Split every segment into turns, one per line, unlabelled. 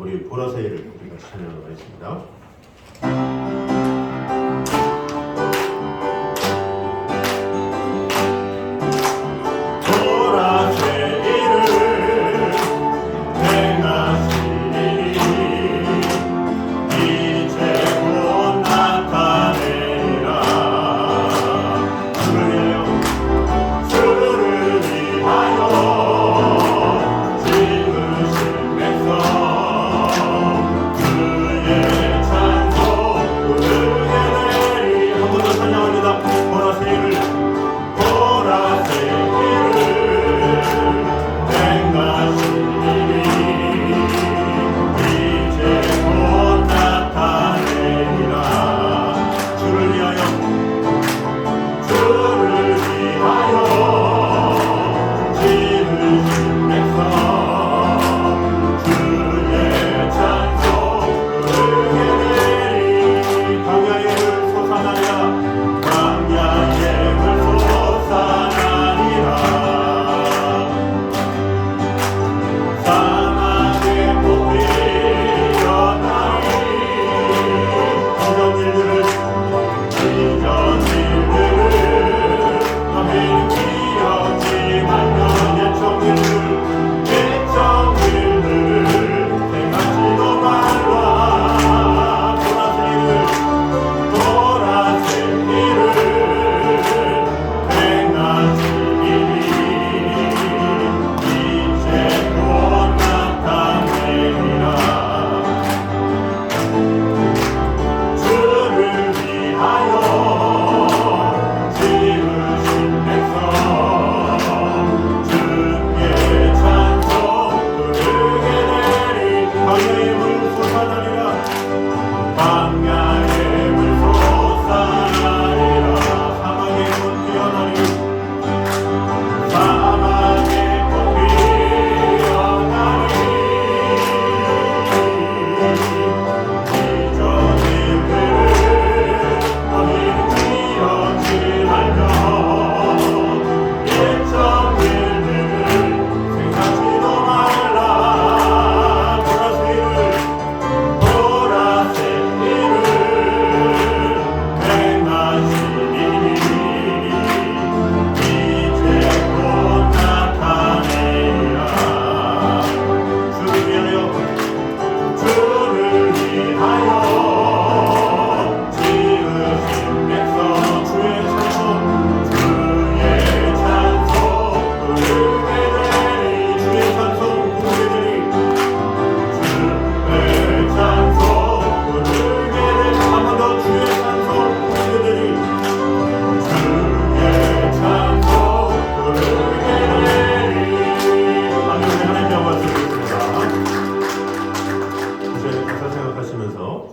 우리 보라새를 우리 같이 찬양하겠습니다.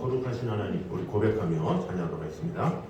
거룩하신 하나님 우리 고백하며 찬양하도록 하겠습니다.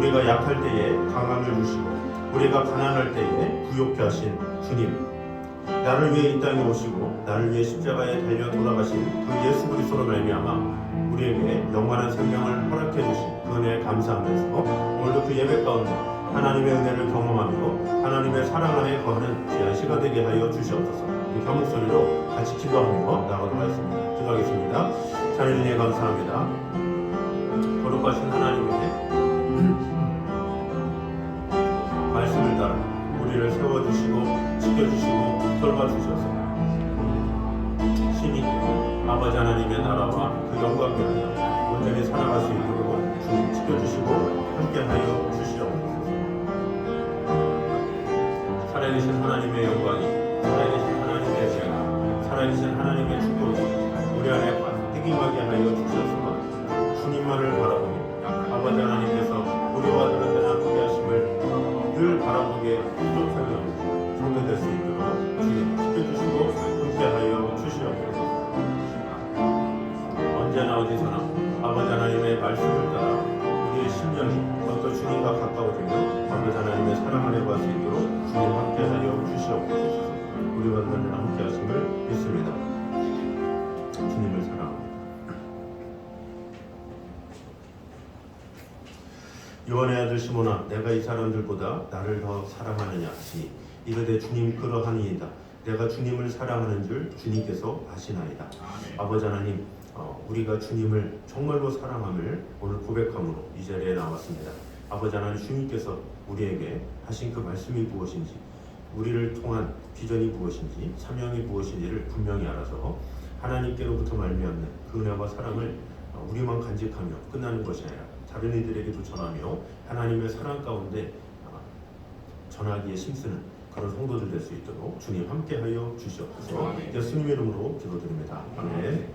우리가 약할 때에 강함을 주시고 우리가 가난할 때에 부욕케 하신 주님, 나를 위해 이 땅에 오시고 나를 위해 십자가에 달려 돌아가신 그 예수 그리스도로 말미암아 우리에게 영원한 생명을 허락해 주신 그 은혜에 감사하면서 오늘도 그 예배 가운데 하나님의 은혜를 경험하며 하나님의 사랑 안에 거하는 귀한 시간 되게 하여 주시옵소서. 이 감목소리로 같이 기도하며 나가도록 하겠습니다. 기도하겠습니다. 하나님 감사합니다. 거룩하신 하나님의 말씀을 따라 우리를 세워주시고 지켜주시고 돌봐주셔서 신이 아버지 하나님의 나라와 그 영광을 위하여 온전히 살아갈 수 있도록 주님 지켜주시고 함께하여 주시옵소서. 살아계신 하나님의 영광이, 살아계신 하나님의 제가, 살아계신 하나님의 축복이 우리 안에 가득 임하게 하여 주셔서 주님만을 바라보며 아버지 하나님께서 우리와 다른 함께 하심을 늘 바라보게 부족하며 성도될 수 있도록 주님 지켜주시고 함께하여 주시옵소서. 언제나 어디서나 아버지 하나님의 말씀을 따라 우리의 심령이 또 주님과 가까워지며 아버지 하나님의 사랑 안에 갈 수 있도록 주님 함께하여 주시옵소서. 우리와 늘 함께하심을 믿습니다. 주님을 사랑합니다. 요한의 아들 시몬아, 내가 이 사람들보다 나를 더 사랑하느냐 하시니 이르되 주님 그러하니이다. 내가 주님을 사랑하는 줄 주님께서 아시나이다. 아버지 하나님, 우리가 주님을 정말로 사랑함을 오늘 고백함으로 이 자리에 나왔습니다. 아버지 하나님, 주님께서 우리에게 하신 그 말씀이 무엇인지, 우리를 통한 비전이 무엇인지, 사명이 무엇인지를 분명히 알아서 하나님께로부터 말미암는 그 은혜와 사랑을 우리만 간직하며 끝나는 것이 아니라 다른 이들에게도 전하며 하나님의 사랑 가운데 전하기에 힘쓰는 그런 성도들 될 수 있도록 주님 함께하여 주시옵소서. 예수님 이름으로 기도드립니다. 아멘.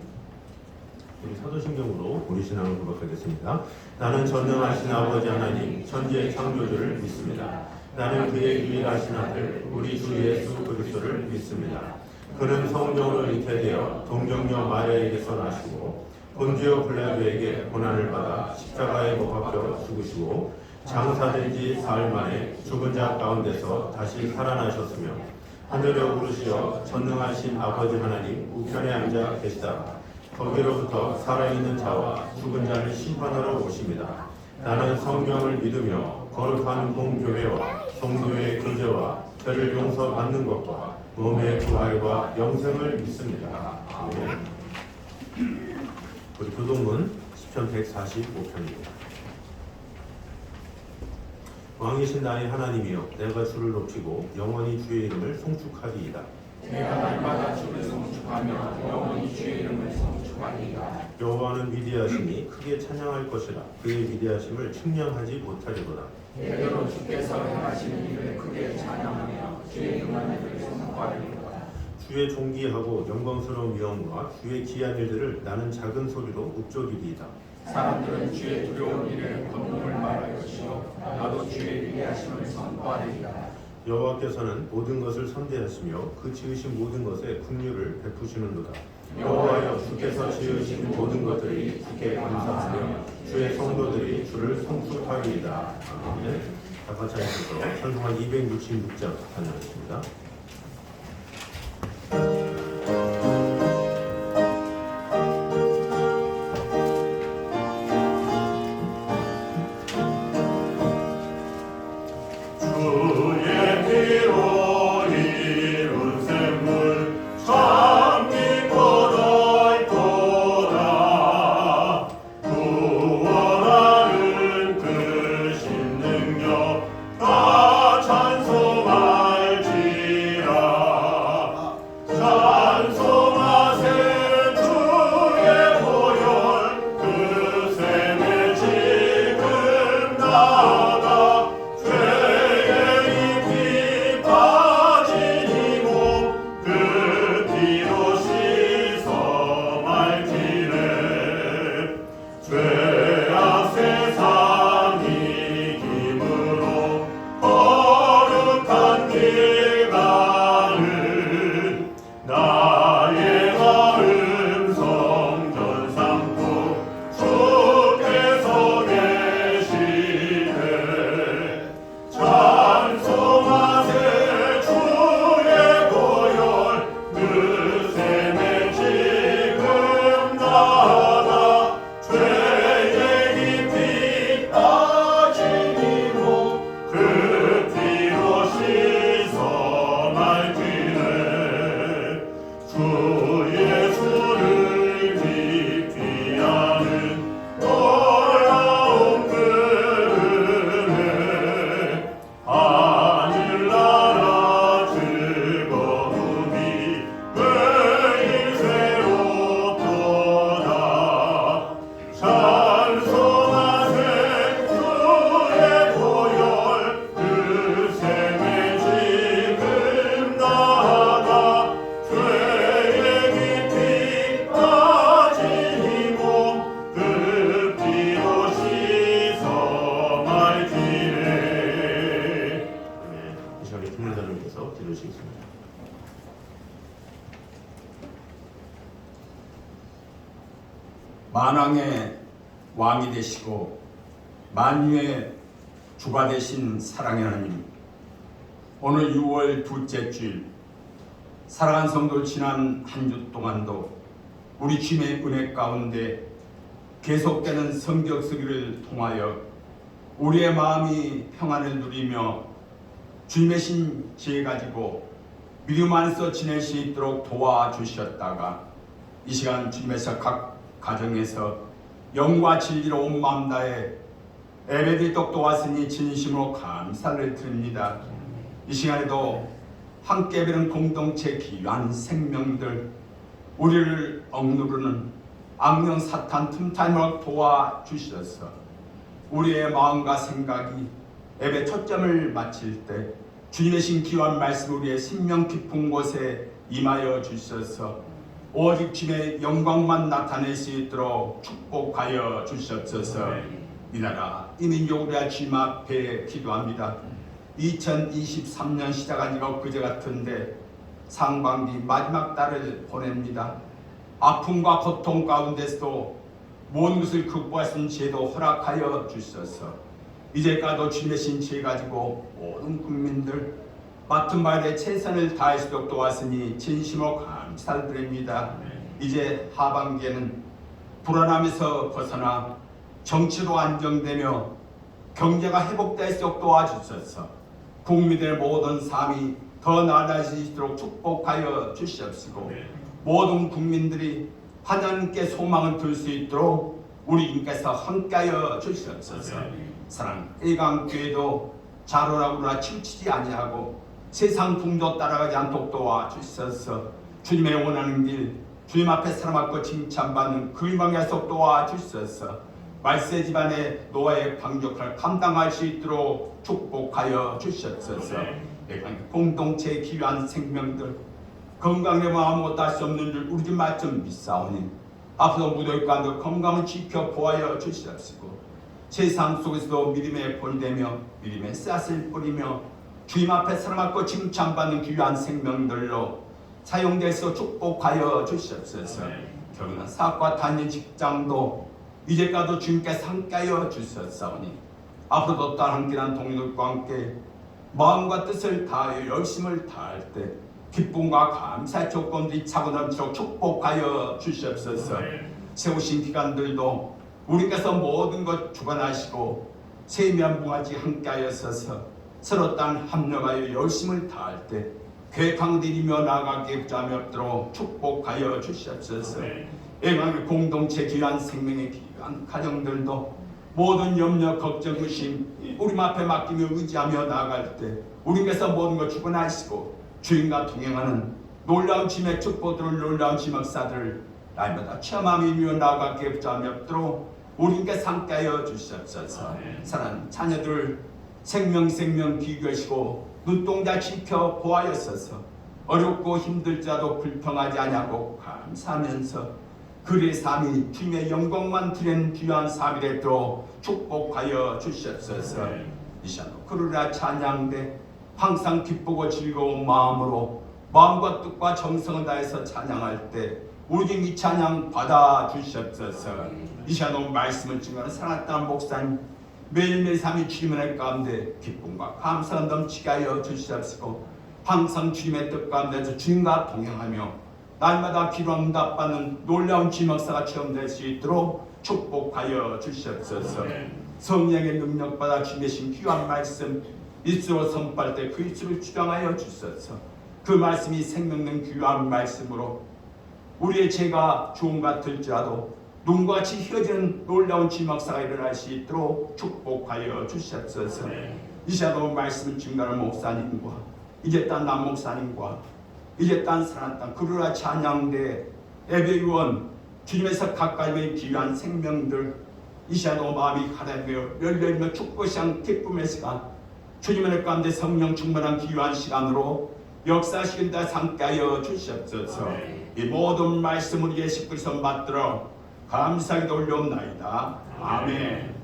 우리 사도신경으로 우리 신앙을 고백하겠습니다. 나는 전능하신 아버지 하나님 천지의 창조주를 믿습니다. 나는 그의 유일하신 아들 우리 주 예수 그리스도를 믿습니다. 그는 성령으로 잉태되어 동정녀 마리아에게서 나시고 본디오 빌라도에게 고난을 받아 십자가에 못 박혀 죽으시고 장사된 지 사흘 만에 죽은 자 가운데서 다시 살아나셨으며 하늘에 오르시어 전능하신 아버지 하나님 우편에 앉아 계시다가 거기로부터 살아있는 자와 죽은 자를 심판하러 오십니다. 나는 성경을 믿으며 거룩한 공교회와 성도의 교제와 죄를 용서받는 것과 몸의 부활과 영생을 믿습니다. 아멘. 우리 교동문 시편 145편입니다. 왕이신 나의 하나님이여, 내가 주를 높이고 영원히 주의 이름을 송축하리이다.
내가 날마다 주를 송축하며 영원히 주의 이름을 송축하리이다.
여호와는 위대하시니 크게 찬양할 것이라. 그의 위대하심을 측량하지 못하리로다.
대대로 주께서 행하시는 일을 크게 찬양하며 주의 능한 일을 선포하리로다.
주의 존귀하고 영광스러운 위엄과 주의 기한 일들을 나는 작은 소리로 읊조리리이다.
사람들은 주의 두려운 일에 권능을 말할 것이요 나도 주의 위대하심을 선포하리이다.
여호와께서는 모든 것을 선대하시며 그 지으신 모든 것에 긍휼을 베푸시는도다.
여호와여, 주께서 지으신 모든 것들이 주께 감사하며 주의 성도들이 주를 송축하리이다.
아멘. 다 같이 하셔서 찬송한 266장 찬양하겠습니다.
찬송할지 만왕의 왕이 되시고 만유의 주가 되신 사랑의 하나님, 오늘 6월 둘째 주일 사랑하는 성도, 지난 한 주 동안도 우리 주님의 은혜 가운데 계속되는 성경 쓰기를 통하여 우리의 마음이 평안을 누리며 주님의 신 지혜 가지고 믿음 안에서 지낼 수 있도록 도와주셨다가 이 시간 주님에서 각 가정에서 영과 진리로 온 마음 다해 예배드리도록 도왔으니 진심으로 감사를 드립니다. 이 시간에도 함께 예배는 공동체 귀한 생명들, 우리를 억누르는 악령 사탄 틈타임을 도와주셔서 우리의 마음과 생각이 예배 초점을 마칠 때 주님의 신 귀한 말씀 우리의 생명 깊은 곳에 임하여 주셔서 오직 주님의 영광만 나타낼 수 있도록 축복하여 주시옵소서. 이 나라 이 민족 우리 주님 앞에 기도합니다. 2023년 시작한 지가 그제 같은데 상반기 마지막 달을 보냅니다. 아픔과 고통 가운데서도 모든 것을 극복할 수 있는 지혜도 허락하여 주셔서 이제까지도 주님의 신 지혜 가지고 모든 국민들 맡은 바에 최선을 다할 수 있도록 도왔으니 진심으로 감사를 드립니다. 이제 하반기에는 불안함에서 벗어나 정치로 안정되며 경제가 회복될 수 있도록 도와주셔서 국민들의 모든 삶이 더 나아지도록 축복하여 주시옵시고 모든 국민들이 하나님께 소망을 둘 수 있도록 우리 주님께서 함께하여 주시옵소서. 사랑 일강교회도 자로라고나 치우치지 아니하고 세상 풍조 따라가지 않도록 도와주셔서 주님의 원하는 길, 주님 앞에 사랑받고 칭찬받는 그 희망에서 도와주셔서 말세 집안의 노아의 방족을 감당할 수 있도록 축복하여 주셨소서. 공동체의 귀한 생명들 건강에 아무것도 할 수 없는 줄 우리 집 말씀 믿사오니 앞으로 무더위 가운데 건강을 지켜 보아여 주시옵시고 세상 속에서도 믿음의 본이 되며 믿음의 씨앗을 뿌리며 주님 앞에 사랑받고 칭찬받는 귀한 생명들로 사용돼서 축복하여 주시옵소서. 결혼한 사업과 다니는 직장도 이제까지도 주님께서 함께하여 주셨사오니 앞으로도 또한 함께한 동료들과 함께 마음과 뜻을 다하여 열심을 다할 때 기쁨과 감사의 조건들이 차고 넘치도록 축복하여 주시옵소서. 세우신 기간들도 우리께서 모든 것 주관하시고 세면무가지 함께하여서서 서로 딴 합력하여 열심을 다할 때 계획한 일이며 나아가게 부담이 없도록 축복하여 주시옵소서. 애광의 공동체 귀한 생명의 귀한 가정들도 모든 염려 걱정 의심 우리 앞에 맡기며 의지하며 나아갈 때 우리께서 모든 것 주관하시고 주님과 동행하는 놀라운 주님의 축복들을 놀라운 주님의 역사들을 날마다 체험하며 나아가게 부담이 없도록 우리께서 함께하여 주시옵소서. 사랑하는 자녀들 생명 비교하시고 눈동자 지켜 보아였어서 어렵고 힘들자도 불평하지 아니하고 감사하면서 그의 삶이 주님의 영광만 드리는 귀한 삶이 되도록 축복하여 주시옵소서. 이 시간 그러라 찬양대 항상 기쁘고 즐거운 마음으로 마음과 뜻과 정성을 다해서 찬양할 때 우리 이 찬양 받아 주시옵소서. 이 시간 말씀을 증거하는 사랑했던 목사님 매일매일 삶이 주님의 가운데 기쁨과 감사가 넘치게 하여 주시옵시고 항상 주님의 뜻 가운데서 주님과 동행하며 날마다 필요한 응답받는 놀라운 주님 역사가 체험될 수 있도록 축복하여 주시옵소서. 성령의 능력받아 주님의 신 귀한 말씀 입술로 선포할 때 그 입술을 주장하여 주소서. 그 말씀이 생명능 귀한 말씀으로 우리의 죄가 주음 같을지라도 눈과 같이 휘어지는 놀라운 주님 역사가 일어날 수 있도록 축복하여 주시옵소서. 이 시간도 말씀을 증거하는 목사님과 이제 딴 남 목사님과 이제 딴 사람 땅 그러라 찬양대 예배위원 주님에서 가까이 귀한 생명들 이 시간도 마음이 가라며 열려있는 축복 시간 기쁨의 시간 주님의 가운데 성령 충만한 귀한 시간으로 역사하시는 데 함께하여 주시옵소서. 이 모든 말씀을 우리의 식구에서 받들어 감사하게 올려옵나이다. 아멘.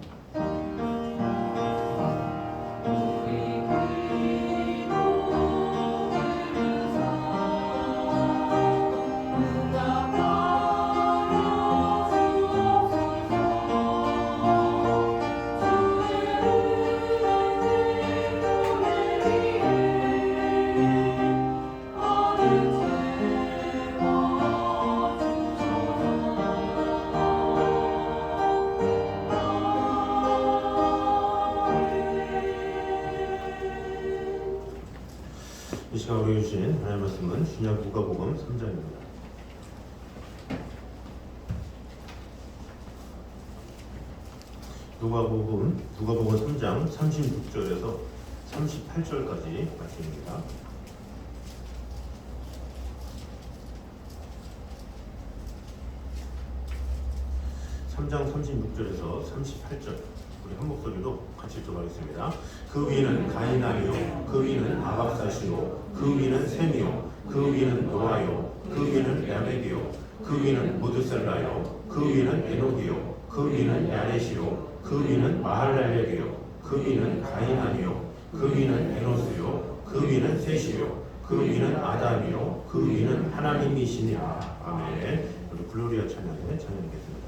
우리 주신 하나님의 말씀은 신약 누가복음 3장입니다. 누가복음 3장 36절에서 38절까지 말씀입니다. 3장 36절에서 38절 우리 한 목소리로 같이 읽어보겠습니다. 그 위는 가이나이요, 그 위는 아박사시요, 그 위는 셈이요, 그 위는 노아요, 그 위는 야렉이요, 그 위는 무드셀라요, 그 위는 에녹이요, 그 위는 야렛이요, 그 위는 마할랄렉이요, 그 위는 가이나이요, 그 위는 에노스요, 그 위는 셋이요, 그 위는 아담이요, 그 위는 하나님이시니라. 아멘. 우리 글로리아 찬양에 찬양하겠습니다.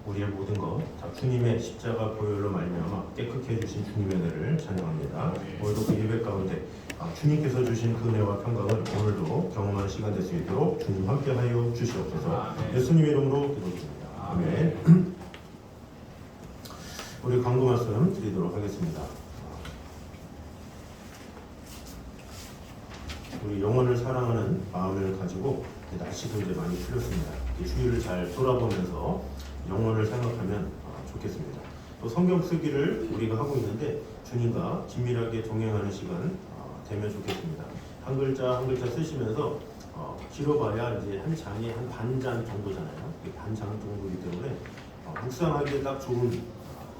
우리의 모든 것 다 주님의 십자가 보혈로 말미암아 깨끗게 함께 해주신 주님의 은혜를 찬양합니다. 오늘도 그 예배 가운데 주님께서 주신 그 은혜와 평강을 오늘도 경험하는 시간 될 수 있도록 주님 함께하여 주시옵소서. 예수님의 이름으로 기도드립니다. 아멘. 우리 광고 말씀 드리도록 하겠습니다. 우리 영혼을 사랑하는 마음을 가지고 날씨도 이제 많이 풀렸습니다. 주위를 잘 돌아보면서 영혼을 생각하면 좋겠습니다. 또 성경 쓰기를 우리가 하고 있는데 주님과 긴밀하게 동행하는 시간 되면 좋겠습니다. 한 글자 한 글자 쓰시면서 길어봐야 이제 한 장이 한 반 장 정도잖아요. 반 장 정도이기 때문에 묵상하기에 딱 좋은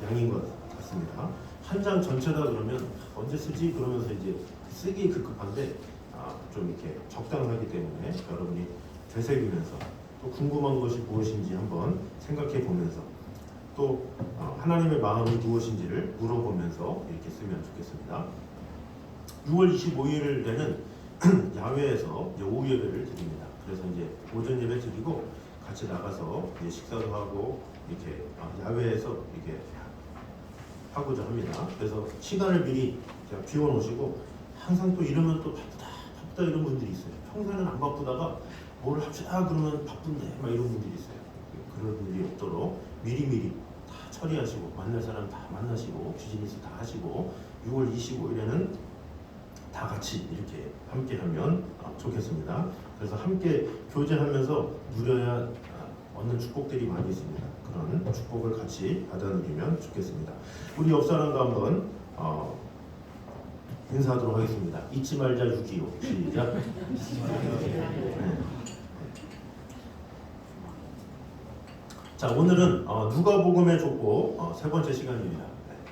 양인 것 같습니다. 한 장 전체다 그러면 언제 쓰지? 그러면서 이제 쓰기 급급한데 좀 이렇게 적당하기 때문에 여러분이 되새기면서 또 궁금한 것이 무엇인지 한번 생각해 보면서 또 하나님의 마음이 무엇인지를 물어보면서 이렇게 쓰면 좋겠습니다. 6월 25일에는 야외에서 이제 오후 예배를 드립니다. 그래서 이제 오전 예배 드리고 같이 나가서 이제 식사도 하고 이렇게 야외에서 이렇게 하고자 합니다. 그래서 시간을 미리 비워 놓으시고 항상 또 이러면 또 바쁘다 이런 분들이 있어요. 평소에는 안 바쁘다가 뭘 합시다 그러면 바쁜데 막 이런 분들이 있어요. 그런 분들이 없도록 미리미리 다 처리하시고 만날 사람 다 만나시고 비즈니스 다 하시고 6월 25일에는 다 같이 이렇게 함께하면 좋겠습니다. 그래서 함께 교제하면서 누려야 얻는 축복들이 많이 있습니다. 그런 축복을 같이 받아 누리면 좋겠습니다. 우리 옆 사람과 한번 인사하도록 하겠습니다. 잊지 말자 6.25 시작. 네. 자, 오늘은 누가복음의 족보 세 번째 시간입니다.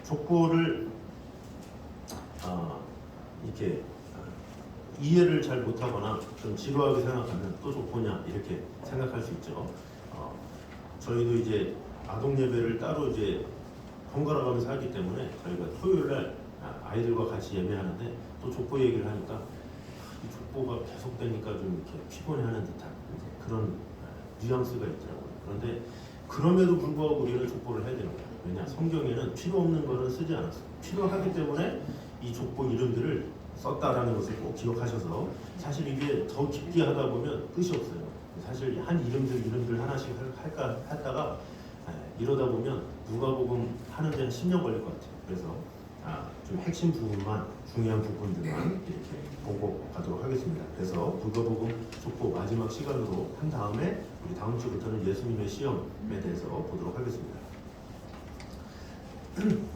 족보를 이렇게 이해를 잘 못하거나 좀 지루하게 생각하면 또 족보냐 이렇게 생각할 수 있죠. 저희도 이제 아동 예배를 따로 이제 번갈아 가면서 하기 때문에 저희가 토요일 날 아이들과 같이 예배하는데 또 족보 얘기를 하니까 이 족보가 계속되니까 좀 이렇게 피곤해하는 듯한 그런 뉘앙스가 있더라고요. 그런데 그럼에도 불구하고 우리는 족보를 해야 되는 거예요. 왜냐? 성경에는 필요 없는 거는 쓰지 않았어요. 필요하기 때문에 이 족보 이름들을 썼다라는 것을 꼭 기억하셔서 사실 이게 더 깊게 하다 보면 끝이 없어요. 사실 한 이름들 하나씩 할까 했다가 이러다 보면 누가복음 하는데 한 10년 걸릴 것 같아요. 그래서 좀 핵심 부분만 중요한 부분들만 이렇게 보고 가도록 하겠습니다. 그래서 누가복음 족보 마지막 시간으로 한 다음에 우리 다음 주부터는 예수님의 시험에 대해서 보도록 하겠습니다.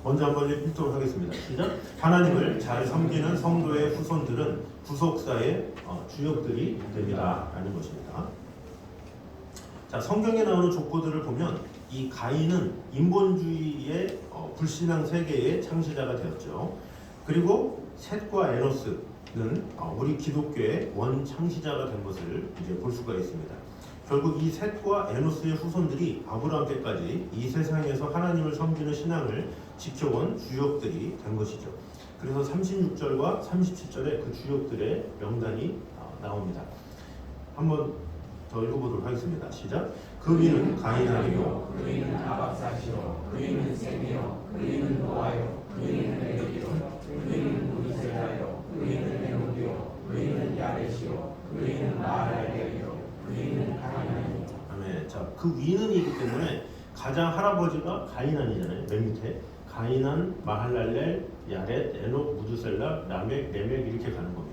먼저 한번 읽도록 하겠습니다. 시작. 하나님을 잘 섬기는 성도의 후손들은 구속사의 주역들이 됩니다. 라는 것입니다. 자, 성경에 나오는 족보들을 보면 이 가인은 인본주의의 불신앙 세계의 창시자가 되었죠. 그리고 셋과 에노스는 우리 기독교의 원 창시자가 된 것을 이제 볼 수가 있습니다. 결국 이 셋과 에노스의 후손들이 아브라함 때까지 이 세상에서 하나님을 섬기는 신앙을 지켜온 주역들이 된 것이죠. 그래서 36절과 37절에 그 주역들의 명단이 나옵니다. 한번 더 읽어보도록 하겠습니다. 시작. 그 위는 가인아리요,
그 위는 아박사시요, 그 위는 셈이요, 그 위는 노아요, 그 위는 레위요, 그 위는 무드셀라요, 그 위는 에녹이요, 그 위는 야렛이요, 그 위는 마하랄레이요, 그 위는 가인아니요.
아멘. 자, 그 위는이기 때문에 가장 할아버지가 가인안이잖아요. 맨 밑에 가인안, 마할랄렐, 야렛, 에녹, 무드셀라, 라멕, 레멕 이렇게 가는 겁니다.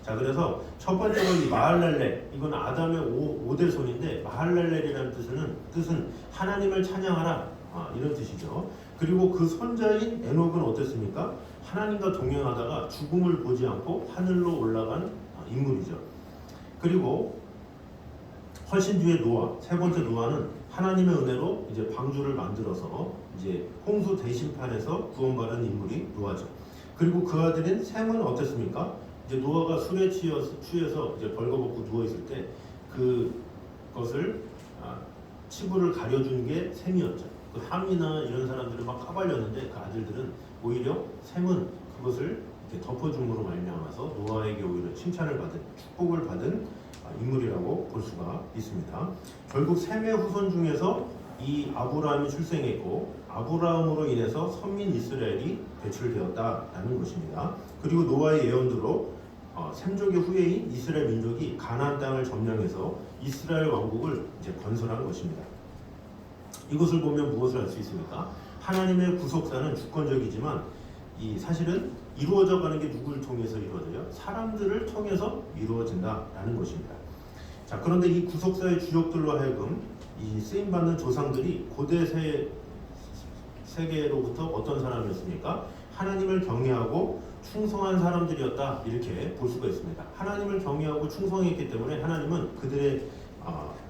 자, 그래서 첫 번째로 이 마할랄렐, 이건 아담의 5대손인데 마할랄렐이라는 뜻은 하나님을 찬양하라 이런 뜻이죠. 그리고 그 손자인 에녹은 어땠습니까? 하나님과 동행하다가 죽음을 보지 않고 하늘로 올라간 인물이죠. 그리고 훨씬 뒤에 노아, 세 번째 노아는 하나님의 은혜로 이제 방주를 만들어서 이제 홍수 대심판에서 구원받은 인물이 노아죠. 그리고 그 아들인 셈은 어땠습니까? 이제 노아가 술에 취해서 이제 벌거벗고 누워 있을 때 그것을 치부를 가려준 게 셈이었죠. 그 함이나 이런 사람들은 막 까발렸는데 그 아들들은 오히려 셈은 그것을 이렇게 덮어줌으로 말미암아서 노아에게 오히려 칭찬을 받은 축복을 받은 인물이라고 볼 수가 있습니다. 결국 셈의 후손 중에서 이 아브라함이 출생했고 아브라함으로 인해서 선민 이스라엘이 배출되었다라는 것입니다. 그리고 노아의 예언대로 셈족의 후예인 이스라엘 민족이 가나안 땅을 점령해서 이스라엘 왕국을 이제 건설한 것입니다. 이것을 보면 무엇을 알 수 있습니까? 하나님의 구속사는 주권적이지만 이 사실은 이루어져가는 게 누구를 통해서 이루어져요? 사람들을 통해서 이루어진다라는 것입니다. 자, 그런데 이 구속사의 주역들로 하여금 이 쓰임받는 조상들이 고대 세계로부터 어떤 사람이었습니까? 하나님을 경외하고 충성한 사람들이었다, 이렇게 볼 수가 있습니다. 하나님을 경외하고 충성했기 때문에 하나님은 그들의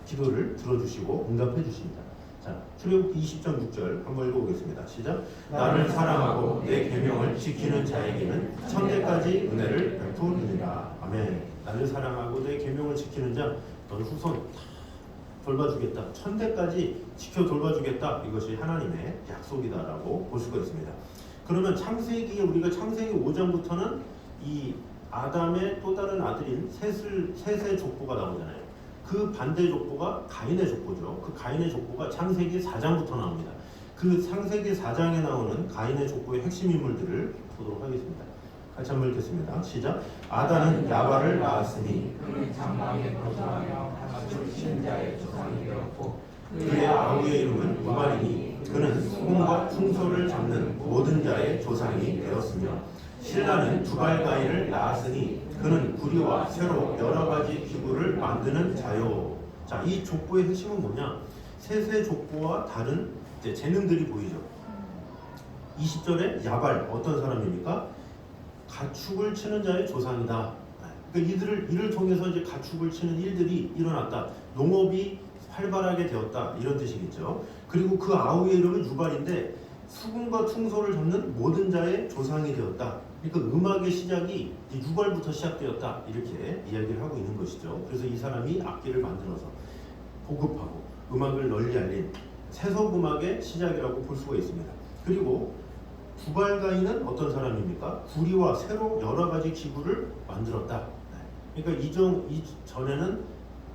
기도를 들어주시고 응답해 주십니다. 자, 출애굽기 20장 6절 한번 읽어보겠습니다. 시작. 나를 사랑하고 내 계명을 지키는 자에게는 천대까지 은혜를 베푸리라. 아멘. 나를 사랑하고 내 계명을 지키는 자, 너는 후손 다 돌봐주겠다. 천대까지 지켜 돌봐주겠다. 이것이 하나님의 약속이다라고 볼 수가 있습니다. 그러면 창세기에 우리가 창세기 5장부터는 이 아담의 또 다른 아들인 셋의 족보가 나오잖아요. 그 반대 족보가 가인의 족보죠. 그 가인의 족보가 창세기 4장부터 나옵니다. 그 창세기 4장에 나오는 가인의 족보의 핵심 인물들을 보도록 하겠습니다. 같이 한번 읽겠습니다. 시작. 아담은 야발을 낳았으니
그는 장막에 거주하며 가축을 치는 자의 조상이 되었고
그의 아우의 이름은 무발이니 그는 수금과 풍소를 잡는 모든 자의 조상이 되었으며 신라는 두발가인을 낳았으니 그는 구리와 쇠로 여러 가지 기구를 만드는 자요. 자, 이 족보의 핵심은 뭐냐? 셋의 족보와 다른 이제 재능들이 보이죠. 20절에 야발, 어떤 사람입니까? 가축을 치는 자의 조상이다. 그러니까 이를 통해서 이제 가축을 치는 일들이 일어났다. 농업이 활발하게 되었다, 이런 뜻이겠죠. 그리고 그 아우의 이름은 유발인데 수금과 퉁소를 잡는 모든 자의 조상이 되었다. 그러니까 음악의 시작이 유발부터 시작되었다, 이렇게 이야기를 하고 있는 것이죠. 그래서 이 사람이 악기를 만들어서 보급하고 음악을 널리 알린 세속음악의 시작이라고 볼 수가 있습니다. 그리고 두발가인은 어떤 사람입니까? 구리와 쇠로 여러 가지 기구를 만들었다. 그러니까 이전에는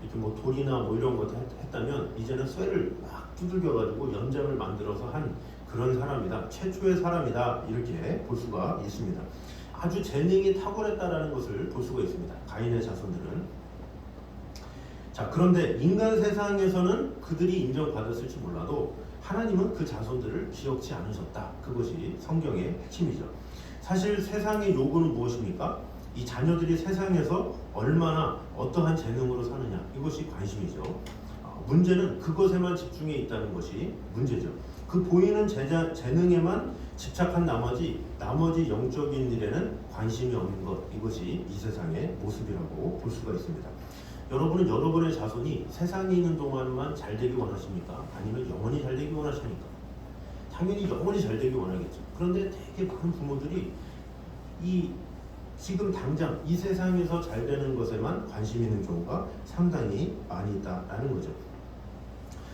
이렇게 뭐 돌이나 뭐 이런 것 했다면 이제는 쇠를 막 두들겨가지고 연장을 만들어서 한 그런 사람이다. 최초의 사람이다. 이렇게 볼 수가 있습니다. 아주 재능이 탁월했다라는 것을 볼 수가 있습니다. 가인의 자손들은. 자, 그런데 인간 세상에서는 그들이 인정받았을지 몰라도 하나님은 그 자손들을 기억지 않으셨다. 그것이 성경의 핵심이죠. 사실 세상의 요구는 무엇입니까? 이 자녀들이 세상에서 얼마나 어떠한 재능으로 사느냐, 이것이 관심이죠. 문제는 그것에만 집중해 있다는 것이 문제죠. 그 보이는 재능에만 집착한 나머지 영적인 일에는 관심이 없는 것, 이것이 이 세상의 모습이라고 볼 수가 있습니다. 여러분은 여러분의 자손이 세상에 있는 동안만 잘 되기 원하십니까? 아니면 영원히 잘 되기 원하십니까? 당연히 영원히 잘 되기 원하겠죠. 그런데 되게 많은 부모들이 지금 당장 이 세상에서 잘 되는 것에만 관심 있는 경우가 상당히 많이 있다라는 거죠.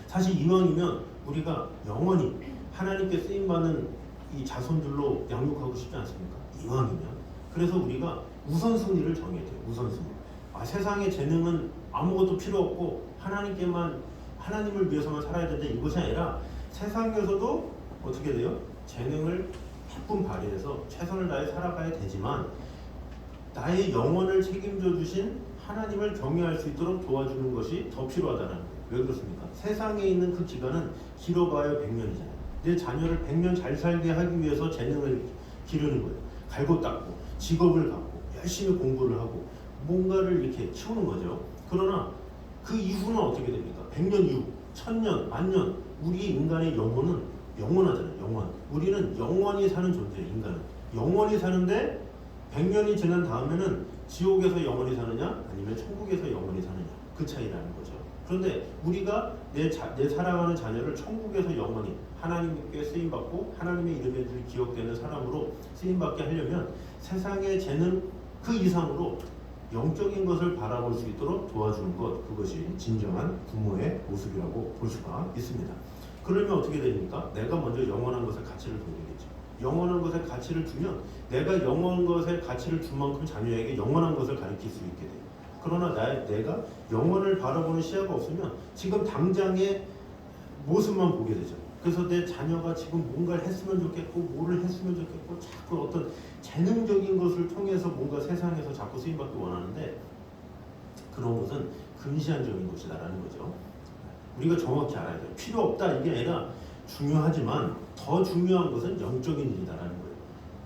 사실 이왕이면 우리가 영원히 하나님께 쓰임받는 이 자손들로 양육하고 싶지 않습니까? 이왕이면. 그래서 우리가 우선순위를 정해야 돼요. 우선순위. 세상의 재능은 아무것도 필요 없고 하나님을 위해서만 살아야 된다, 이것이 아니라 세상에서도 어떻게 돼요? 재능을 바쁜 발휘해서 최선을 다해 살아가야 되지만 나의 영혼을 책임져 주신 하나님을 경외할 수 있도록 도와주는 것이 더 필요하다는 거예요. 왜 그렇습니까? 세상에 있는 그 기간은 길어봐야 100년이잖아요. 내 자녀를 100년 잘 살게 하기 위해서 재능을 기르는 거예요. 갈고 닦고 직업을 갖고 열심히 공부를 하고 뭔가를 이렇게 키우는 거죠. 그러나 그 이후는 어떻게 됩니까? 100년 이후, 1000년, 만년, 우리 인간의 영혼은 영원하잖아요. 영원. 우리는 영원히 사는 존재예요. 인간은 영원히 사는데 100년이 지난 다음에는 지옥에서 영원히 사느냐 아니면 천국에서 영원히 사느냐, 그 차이라는 거죠. 그런데 우리가 내 사랑하는 자녀를 천국에서 영원히 하나님께 쓰임받고 하나님의 이름에 늘 기억되는 사람으로 쓰임받게 하려면 세상의 재능 그 이상으로 영적인 것을 바라볼 수 있도록 도와주는 것, 그것이 진정한 부모의 모습이라고 볼 수가 있습니다. 그러면 어떻게 됩니까? 내가 먼저 영원한 것에 가치를 둬야 되겠죠. 영원한 것에 가치를 두면 내가 영원한 것에 가치를 준 만큼 자녀에게 영원한 것을 가르칠 수 있게 돼요. 그러나 내가 영원을 바라보는 시야가 없으면 지금 당장의 모습만 보게 되죠. 그래서 내 자녀가 지금 뭔가를 했으면 좋겠고 뭐를 했으면 좋겠고 자꾸 어떤 재능적인 것을 통해서 뭔가 세상에서 자꾸 쓰임받기 원하는데 그런 것은 근시안적인 것이다라는 거죠. 우리가 정확히 알아야 돼요. 필요 없다 이게 아니라 중요하지만 더 중요한 것은 영적인 일이다라는 거예요.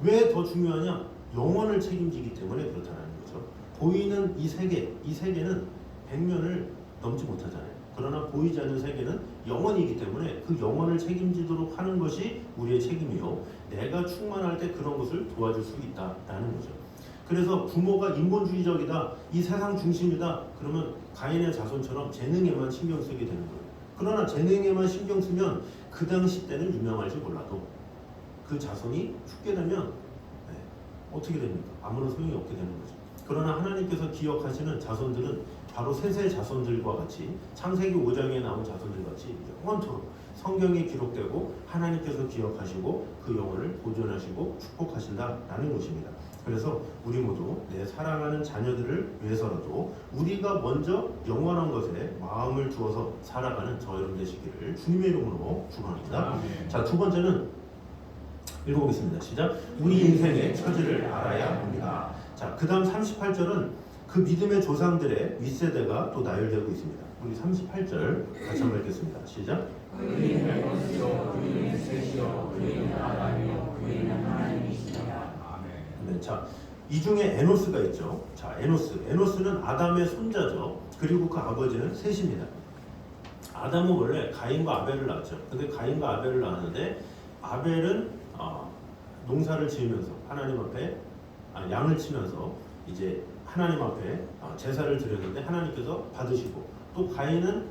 왜 더 중요하냐? 영혼을 책임지기 때문에 그렇다는 거죠. 보이는 이 세계는 100년을 넘지 못하잖아요. 그러나 보이지 않는 세계는 영혼이기 때문에 그 영혼을 책임지도록 하는 것이 우리의 책임이요. 내가 충만할 때 그런 것을 도와줄 수 있다라는 거죠. 그래서 부모가 인본주의적이다, 이 세상 중심이다, 그러면 가인의 자손처럼 재능에만 신경 쓰게 되는 거예요. 그러나 재능에만 신경 쓰면 그 당시 때는 유명할지 몰라도 그 자손이 죽게 되면 어떻게 됩니까? 아무런 소용이 없게 되는 거죠. 그러나 하나님께서 기억하시는 자손들은 바로 셋의 자손들과 같이 창세기 5장에 나온 자손들 같이 영원토록 성경에 기록되고 하나님께서 기억하시고 그 영혼을 보존하시고 축복하신다라는 것입니다. 그래서 우리 모두 내 사랑하는 자녀들을 위해서라도 우리가 먼저 영원한 것에 마음을 두어서 살아가는 저 여러분 되시기를 주님의 이름으로 축원합니다. 자, 두 번째는 읽어보겠습니다. 시작. 우리 인생의 처지를 알아야 합니다. 자, 그 다음 38절은 그 믿음의 조상들의 윗세대가 또 나열되고 있습니다. 우리 38절 같이 한번 읽겠습니다. 시작.
그이는 에노스요 그이는 셋이요 그이는 아담이요 그이는 하나님이시니라.
네, 자, 이 중에 에노스가 있죠. 자, 에노스는 아담의 손자죠. 그리고 그 아버지는 셋입니다. 아담은 원래 가인과 아벨을 낳았죠. 근데 가인과 아벨을 낳았는데 아벨은 농사를 지으면서 하나님 앞에 양을 치면서 이제 하나님 앞에 제사를 드렸는데 하나님께서 받으시고, 또 가인은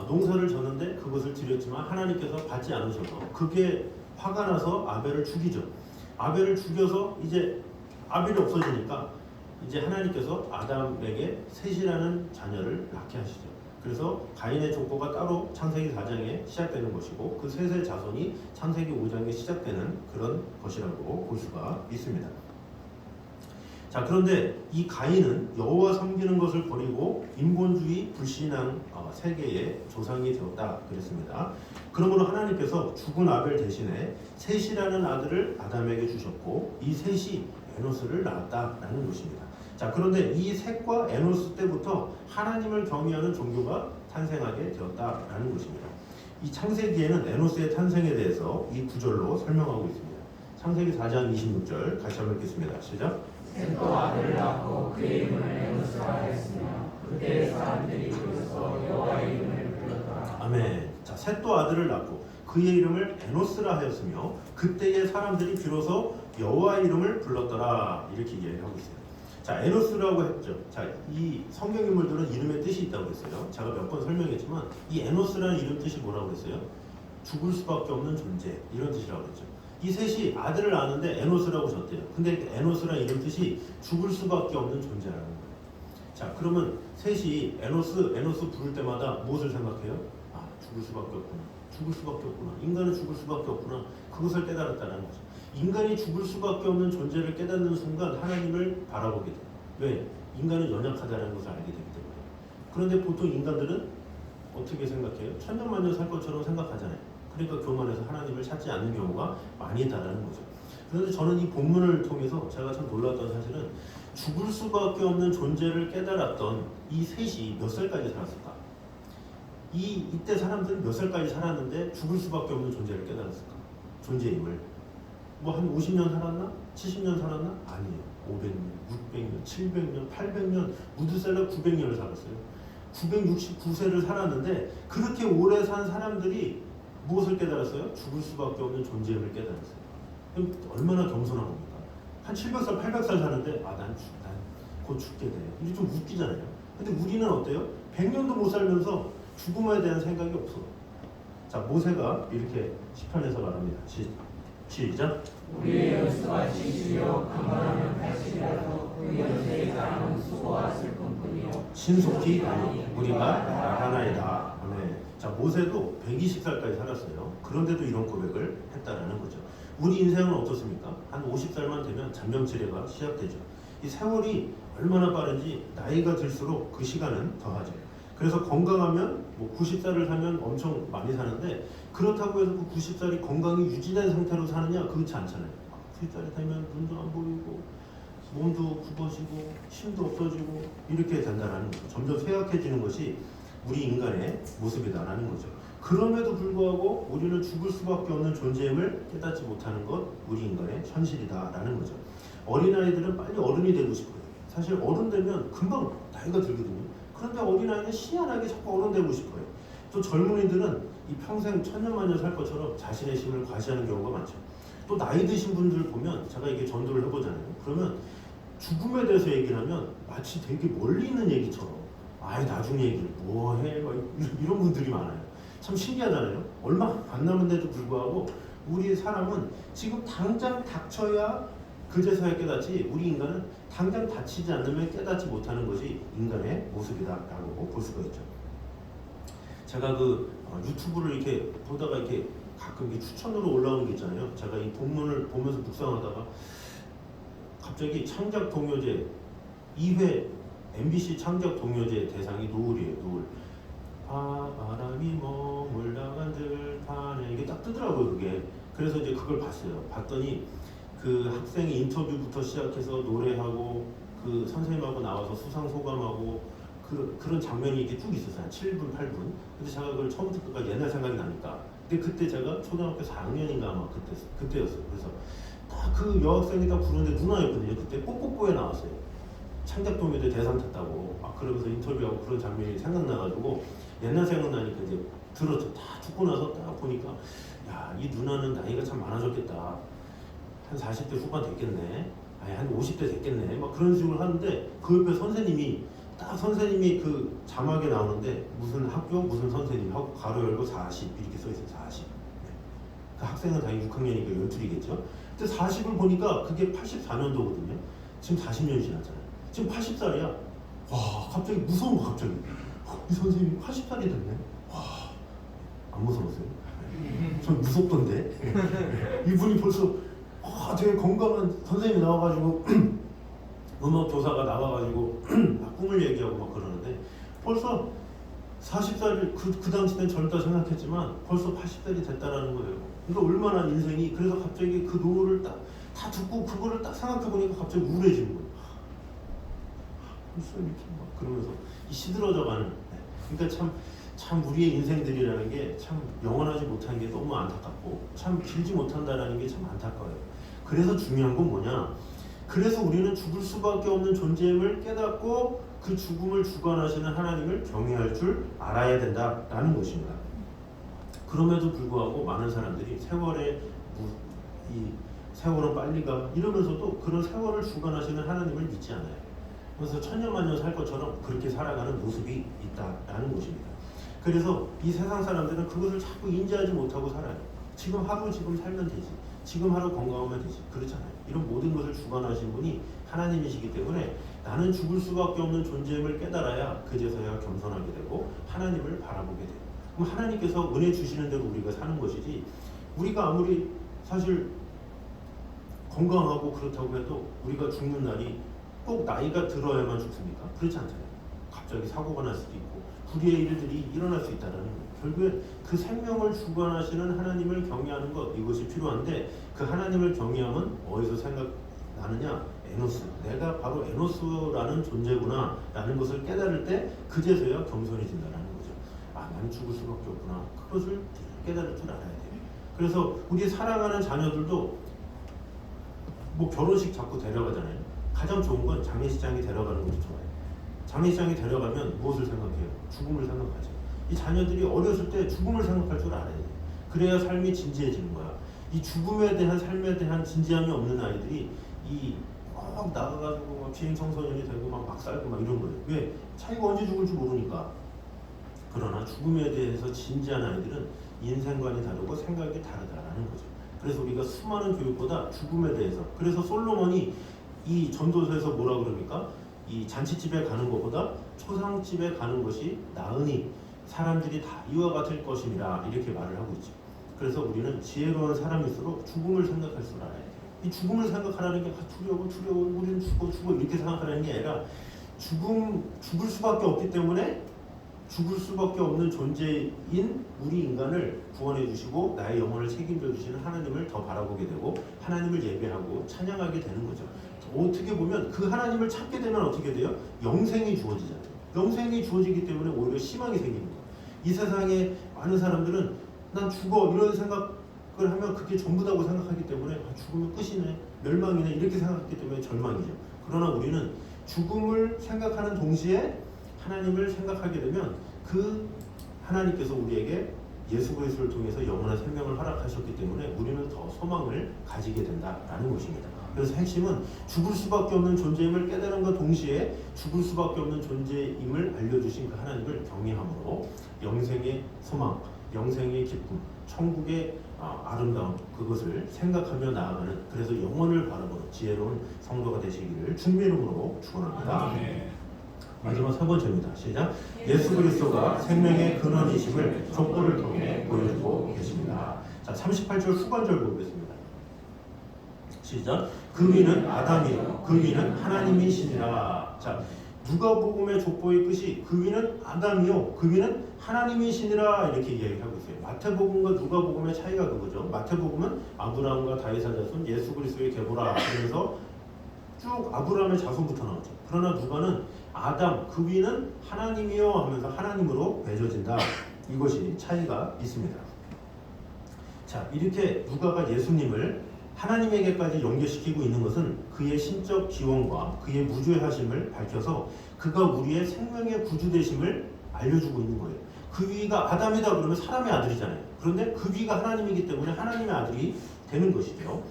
농사를 졌는데 그것을 드렸지만 하나님께서 받지 않으셔서 그게 화가 나서 아벨을 죽이죠. 아벨을 죽여서 이제 아벨이 없어지니까 이제 하나님께서 아담에게 셋이라는 자녀를 낳게 하시죠. 그래서 가인의 족보가 따로 창세기 4장에 시작되는 것이고 그 셋의 자손이 창세기 5장에 시작되는 그런 것이라고 볼 수가 있습니다. 자, 그런데 이 가인은 여호와 섬기는 것을 버리고 인본주의 불신앙 세계의 조상이 되었다 그랬습니다. 그러므로 하나님께서 죽은 아벨 대신에 셋이라는 아들을 아담에게 주셨고 이 셋이 에노스를 낳았다라는 것입니다. 자, 그런데 이 셋과 에노스 때부터 하나님을 경외하는 종교가 탄생하게 되었다라는 것입니다. 이 창세기에는 에노스의 탄생에 대해서 이 구절로 설명하고 있습니다. 창세기 4장 26절 같이 한번 읽겠습니다. 시작.
셋도 아들을 낳고 그의 이름을 에노스라 하였으며 그때의 사람들이 비로소 여호와의 이름을 불렀더라.
아멘. 자, 셋도 아들을 낳고 그의 이름을 에노스라 하였으며 그때의 사람들이 비로소 여호와의 이름을 불렀더라. 이렇게 이야기하고 있어요. 자, 에노스라고 했죠. 자, 이 성경 인물들은 이름의 뜻이 있다고 했어요. 제가 몇 번 설명했지만 이 에노스라는 이름 뜻이 뭐라고 했어요? 죽을 수밖에 없는 존재, 이런 뜻이라고 했죠. 이 셋이 아들을 낳았는데 에노스라고 졌대요. 근데 에노스라는 이름 뜻이 죽을 수밖에 없는 존재라는 거예요. 자, 그러면 셋이 에노스 부를 때마다 무엇을 생각해요? 아, 죽을 수밖에 없구나. 죽을 수밖에 없구나. 인간은 죽을 수밖에 없구나. 그것을 깨달았다는 거죠. 인간이 죽을 수밖에 없는 존재를 깨닫는 순간 하나님을 바라보게 돼요. 왜? 인간은 연약하다는 것을 알게 되기 때문에. 그런데 보통 인간들은 어떻게 생각해요? 천년만년 살 것처럼 생각하잖아요. 그러니까 교만해서 하나님을 찾지 않는 경우가 많이 있다는 거죠. 그런데 저는 이 본문을 통해서 제가 참 놀랐던 사실은 죽을 수밖에 없는 존재를 깨달았던 이 셋이 몇 살까지 살았을까? 이때 사람들은 몇 살까지 살았는데 죽을 수밖에 없는 존재를 깨달았을까? 존재임을. 뭐 한 50년 살았나? 70년 살았나? 아니에요. 500년, 600년, 700년, 800년, 무드셀라 900년을 살았어요. 969세를 살았는데 그렇게 오래 산 사람들이 무엇을 깨달았어요? 죽을 수밖에 없는 존재임을 깨달았어요. 그럼 얼마나 겸손한 겁니까? 한 700살, 800살 사는데 난 곧 죽게 돼. 이게 좀 웃기잖아요. 근데 우리는 어때요? 100년도 못 살면서 죽음에 대한 생각이 없어. 자, 모세가 이렇게 시편에서 말합니다. 시작.
우리의 연수가 지시요 강건하면 다시라도 그 연수의 자랑은 수고와 슬픔뿐이요
신속히 우리가 나가나이다. 아멘. 자, 모세도 120살까지 살았어요. 그런데도 이런 고백을 했다라는 거죠. 우리 인생은 어떻습니까? 한 50살만 되면 잔병치레가 시작되죠. 이 세월이 얼마나 빠른지 나이가 들수록 그 시간은 더하죠. 그래서 건강하면 뭐 90살을 살면 엄청 많이 사는데 그렇다고 해서 그 90살이 건강이 유지된 상태로 사느냐? 그렇지 않잖아요. 90살이 되면 눈도 안 보이고 몸도 굽어지고 힘도 없어지고 이렇게 된다는 거죠. 점점 쇠약해지는 것이 우리 인간의 모습이다라는 거죠. 그럼에도 불구하고 우리는 죽을 수밖에 없는 존재임을 깨닫지 못하는 것, 우리 인간의 현실이다라는 거죠. 어린아이들은 빨리 어른이 되고 싶어요. 사실 어른 되면 금방 나이가 들거든요. 그런데 어린아이는 희한하게 자꾸 어른 되고 싶어요. 또 젊은이들은 이 평생 천년만년 살 것처럼 자신의 힘을 과시하는 경우가 많죠. 또 나이 드신 분들 보면 제가 이게 전도를 해보잖아요. 그러면 죽음에 대해서 얘기를 하면 마치 되게 멀리 있는 얘기처럼 아이 나중 얘기를 뭐해? 이런 분들이 많아요. 참 신기하잖아요. 얼마 안 남은데도 불구하고 우리 사람은 지금 당장 닥쳐야 그제서야 깨닫지, 우리 인간은 당장 다치지 않으면 깨닫지 못하는 것이 인간의 모습이다라고 볼 수가 있죠. 제가 유튜브를 이렇게 보다가 이렇게 가끔 이렇게 추천으로 올라오는 게 있잖아요. 제가 이 본문을 보면서 묵상하다가 갑자기 창작 동요제 2회 MBC 창작 동요제 대상이 노을이에요. 노을. 바람이 머물다간 들판에 이게 딱 뜨더라고요. 그게. 그래서 이제 그걸 봤어요. 봤더니 그 학생이 인터뷰부터 시작해서 노래하고 그 선생님하고 나와서 수상 소감하고 그런 장면이 이렇게 쭉 있었어요. 한 7분, 8분. 근데 제가 그걸 처음부터 끝까지 옛날 생각이 나니까. 근데 그때 제가 초등학교 4학년인가 아마 그때였어요. 그래서 딱 그 여학생이 딱 부르는데 누나였거든요. 그때 뽀뽀뽀에 나왔어요. 창작동요제 대상 탔다고. 그러면서 인터뷰하고 그런 장면이 생각나가지고 옛날 생각나니까 이제 들었죠. 다 듣고 나서 딱 보니까 야, 이 누나는 나이가 참 많아졌겠다. 한 40대 후반 됐겠네. 아니, 한 50대 됐겠네. 막 그런 식으로 하는데 그 옆에 선생님이 그 자막에 나오는데 무슨 학교 무슨 선생님 하고 가로 열고 40 이렇게 써 있어요. 40. 그 학생은 당연히 6학년이니까 연출이겠죠. 근데 40을 보니까 그게 84년도거든요. 지금 40년이 지났잖아요. 지금 80살이야. 와, 갑자기 무서운 거 갑자기. 이 선생님이 80살이 됐네. 와, 안 무서웠어요? 전 무섭던데. 이분이 벌써 되게 건강한 선생님이 나와가지고 음악 교사가 나와가지고 막 꿈을 얘기하고 막 그러는데 벌써 40살이 그 당시엔 젊다 생각했지만 벌써 80살이 됐다라는 거예요. 그러니까 얼마나 인생이, 그래서 갑자기 그 노래를 다 듣고 그거를 딱 생각해 보니까 갑자기 우울해지는 거예요. 벌써 이렇게 막 그러면서 이 시들어져가는. 그러니까 참 우리의 인생들이라는 게 참 영원하지 못한 게 너무 안타깝고 참 길지 못한다라는 게 참 안타까워요. 그래서 중요한 건 뭐냐? 그래서 우리는 죽을 수밖에 없는 존재임을 깨닫고 그 죽음을 주관하시는 하나님을 경외할 줄 알아야 된다라는 것입니다. 그럼에도 불구하고 많은 사람들이 세월은 빨리 가 이러면서도 그런 세월을 주관하시는 하나님을 믿지 않아요. 그래서 천년만년 살 것처럼 그렇게 살아가는 모습이 있다라는 것입니다. 그래서 이 세상 사람들은 그것을 자꾸 인지하지 못하고 살아요. 지금 하루 살면 되지. 지금 하루 건강하면 되지. 그렇잖아요. 이런 모든 것을 주관하신 분이 하나님이시기 때문에 나는 죽을 수밖에 없는 존재임을 깨달아야 그제서야 겸손하게 되고 하나님을 바라보게 돼요. 그럼 하나님께서 은혜 주시는 대로 우리가 사는 것이지, 우리가 아무리 사실 건강하고 그렇다고 해도 우리가 죽는 날이 꼭 나이가 들어야만 죽습니까? 그렇지 않잖아요. 갑자기 사고가 날 수도 있고 불의의 일들이 일어날 수 있다는 거예요. 결국에 그 생명을 주관하시는 하나님을 경외하는 것, 이것이 필요한데 그 하나님을 경외함은 어디서 생각나느냐? 에노스. 내가 바로 에노스라는 존재구나 라는 것을 깨달을 때 그제서야 겸손해진다는 거죠. 나는 죽을 수밖에 없구나. 그것을 깨달을 줄 알아야 돼요. 그래서 우리 사랑하는 자녀들도 뭐 결혼식 자꾸 데려가잖아요. 가장 좋은 건 장례식장에 데려가는 것도 좋아요. 장례식장에 데려가면 무엇을 생각해요? 죽음을 생각하죠. 이 자녀들이 어렸을 때 죽음을 생각할 줄 알아야 돼요. 그래야 삶이 진지해지는 거야. 이 죽음에 대한 삶에 대한 진지함이 없는 아이들이 막 나가가지고 막 비행 청소년이 되고 막 살고 막 이런 거예요. 왜? 자기가 언제 죽을지 모르니까. 그러나 죽음에 대해서 진지한 아이들은 인생관이 다르고 생각이 다르다라는 거죠. 그래서 우리가 수많은 교육보다 죽음에 대해서, 그래서 솔로몬이 이 전도서에서 뭐라 그럽니까? 이 잔치집에 가는 것보다 초상집에 가는 것이 나으니 사람들이 다 이와 같을 것임이라 이렇게 말을 하고 있죠. 그래서 우리는 지혜로운 사람일수록 죽음을 생각할 줄 알아야 돼요. 이 죽음을 생각하라는 게 두려워 우리는 죽어 이렇게 생각하라는 게 아니라 죽을 수밖에 없기 때문에 죽을 수밖에 없는 존재인 우리 인간을 구원해 주시고 나의 영혼을 책임져 주시는 하나님을 더 바라보게 되고 하나님을 예배하고 찬양하게 되는 거죠. 어떻게 보면 그 하나님을 찾게 되면 어떻게 돼요? 영생이 주어지잖아요. 영생이 주어지기 때문에 오히려 희망이 생기는 거예요. 이 세상에 많은 사람들은 난 죽어 이런 생각을 하면 그게 전부다고 생각하기 때문에 죽으면 끝이네, 멸망이네 이렇게 생각하기 때문에 절망이죠. 그러나 우리는 죽음을 생각하는 동시에 하나님을 생각하게 되면 그 하나님께서 우리에게 예수 그리스도를 통해서 영원한 생명을 허락하셨기 때문에 우리는 더 소망을 가지게 된다라는 것입니다. 그래서 핵심은 죽을 수밖에 없는 존재임을 깨달음과 동시에 죽을 수밖에 없는 존재임을 알려주신 그 하나님을 경외함으로 영생의 소망, 영생의 기쁨, 천국의 아름다움 그것을 생각하며 나아가는, 그래서 영혼을 바라보는 지혜로운 성도가 되시기를 주님의 이름으로 축원합니다. 마지막 세 번째입니다. 시작. 예수 그리스도가 생명의 근원이심을 족보를 통해 보여주고 계십니다. 자, 38절 후반절 보겠습니다. 시작. 그 위는 아담이요 그 위는 하나님이시니라. 자, 누가복음의 족보의 끝이 그 위는 아담이요 그 위는 하나님이시니라 이렇게 이야기하고 있어요. 마태복음과 누가복음의 차이가 그거죠. 마태복음은 아브라함과 다윗의 자손 예수 그리스도의 계보라 그러면서 쭉 아브라함의 자손부터 나오죠. 그러나 누가는 아담 그 위는 하나님이요 하면서 하나님으로 맺어진다. 이것이 차이가 있습니다. 자, 이렇게 누가가 예수님을 하나님에게까지 연결시키고 있는 것은 그의 신적 기원과 그의 무죄하심을 밝혀서 그가 우리의 생명의 구주 되심을 알려주고 있는 거예요. 그 위가 아담이다 그러면 사람의 아들이잖아요. 그런데 그 위가 하나님이기 때문에 하나님의 아들이 되는 것이죠.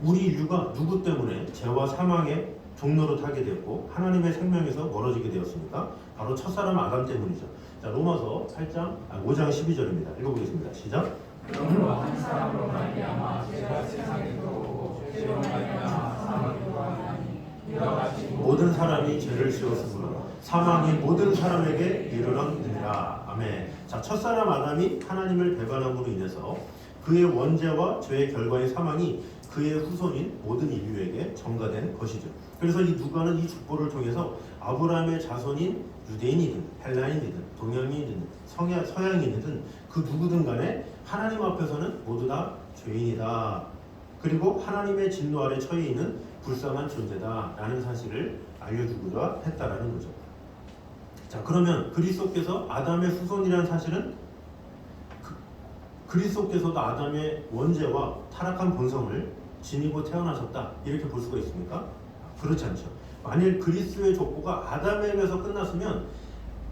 우리 인류가 누구 때문에 죄와 사망의 종로로 타게 되었고 하나님의 생명에서 멀어지게 되었습니까? 바로 첫사람 아담 때문이죠. 자, 로마서 5장 12절입니다. 읽어보겠습니다. 시작.
그러므로 한 사람으로 말미암아 죄가 세상에 들어오고 죄로 말미암아 사망이 들어왔나니 이와 같이
모든 사람이 죄를 지었으므로 사망이 모든 사람에게 이르렀느니라. 아멘. 자, 첫사람 아담이 하나님을 배반함으로 인해서 그의 원죄와 죄의 결과인 사망이 그의 후손인 모든 인류에게 전가된 것이죠. 그래서 이 누가는 이 족보를 통해서 아브라함의 자손인 유대인이든 헬라인이든 동양인이든 서양인이든 그 누구든 간에 하나님 앞에서는 모두 다 죄인이다. 그리고 하나님의 진노 아래 처해 있는 불쌍한 존재다 라는 사실을 알려주고자 했다라는 거죠. 자, 그러면 그리스도께서 아담의 후손이라는 사실은 그리스도께서도 아담의 원죄와 타락한 본성을 지니고 태어나셨다 이렇게 볼 수가 있습니까? 그렇지 않죠. 만일 그리스도의 족보가 아담에게서 끝났으면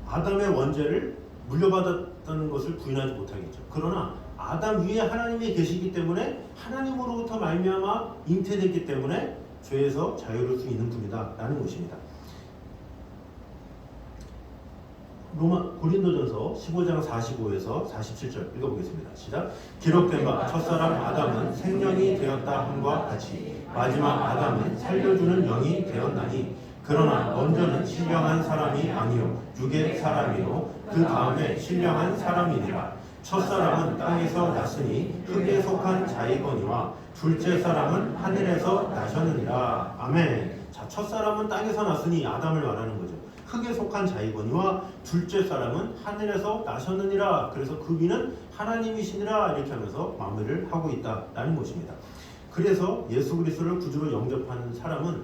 아담의 원죄를 물려받았다는 것을 부인하지 못하겠죠. 그러나 아담 위에 하나님이 계시기 때문에 하나님으로부터 말미암아 잉태됐기 때문에 죄에서 자유로울 수 있는 분이다 라는 것입니다. 고린도전서 15장 45에서 47절 읽어보겠습니다. 시작. 기록된 바 첫사람 아담은 생명이 되었다 함과 같이 마지막 아담은 살려주는 영이 되었나니 그러나 먼저는 신령한 사람이 아니요 육의 사람이요 그 다음에 신령한 사람이니라. 첫사람은 땅에서 났으니 흙에 속한 자이거니와 둘째 사람은 하늘에서 나셨느니라. 아멘. 자, 첫사람은 땅에서 났으니 아담을 말하는 거죠. 흙에 속한 자이거니와 둘째 사람은 하늘에서 나셨느니라. 그래서 그 위는 하나님이시니라 이렇게 하면서 마무리를 하고 있다라는 것입니다. 그래서 예수 그리스도를 구주로 영접하는 사람은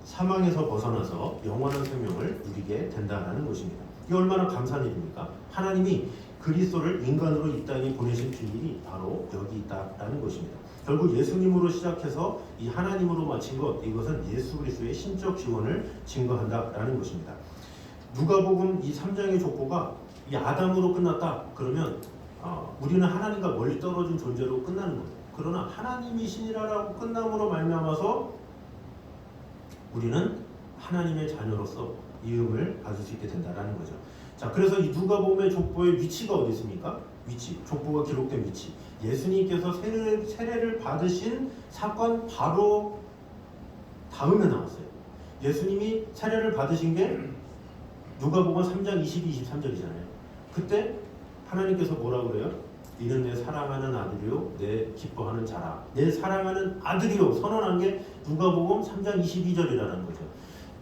사망에서 벗어나서 영원한 생명을 누리게 된다라는 것입니다. 이게 얼마나 감사한 일입니까? 하나님이 그리스도를 인간으로 이 땅에 보내신 비밀이 바로 여기 있다라는 것입니다. 결국 예수님으로 시작해서 이 하나님으로 마친 것, 이것은 예수 그리스도의 신적 지원을 증거한다라는 것입니다. 누가복음 이 3장의 족보가 이 아담으로 끝났다 그러면 우리는 하나님과 멀리 떨어진 존재로 끝나는 거예요. 그러나 하나님이 신이라고 끝남으로 말미암아서 우리는 하나님의 자녀로서 이음을 받을 수 있게 된다라는 거죠. 자, 그래서 이 누가복음의 족보의 위치가 어디 있습니까? 위치, 족보가 기록된 위치. 예수님께서 세례를 받으신 사건 바로 다음에 나왔어요. 예수님이 세례를 받으신 게 누가복음 3장 22, 23절이잖아요. 그때 하나님께서 뭐라고 그래요? 이는 내 사랑하는 아들이요 내 기뻐하는 자라. 내 사랑하는 아들이요 선언한 게 누가복음 3장 22절이라는 거죠.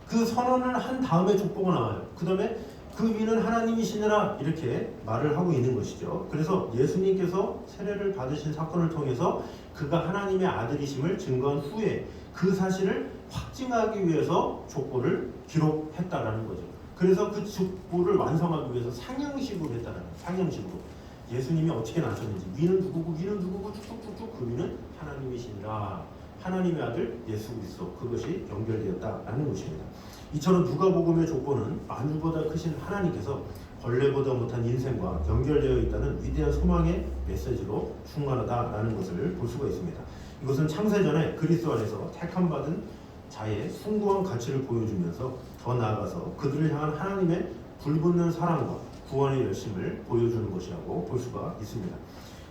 그 선언을 한 다음에 족보가 나와요. 그 다음에 그 위는 하나님이시니라 이렇게 말을 하고 있는 것이죠. 그래서 예수님께서 세례를 받으신 사건을 통해서 그가 하나님의 아들이심을 증거한 후에 그 사실을 확증하기 위해서 족보를 기록했다라는 거죠. 그래서 그 족보를 완성하기 위해서 상형식으로 했다라는 거예요. 상형식으로. 예수님이 어떻게 나셨는지 위는 누구고 쭉쭉쭉쭉 그 위는 하나님이시니라. 하나님의 아들 예수 그리스도 그것이 연결되었다라는 것입니다. 이처럼 누가복음의 족보는 만주보다 크신 하나님께서 벌레보다 못한 인생과 연결되어 있다는 위대한 소망의 메시지로 충만하다라는 것을 볼 수가 있습니다. 이것은 창세전에 그리스도 안에서 택함받은 자의 숭고한 가치를 보여주면서 더 나아가서 그들을 향한 하나님의 불붙는 사랑과 구원의 열심을 보여주는 것이라고 볼 수가 있습니다.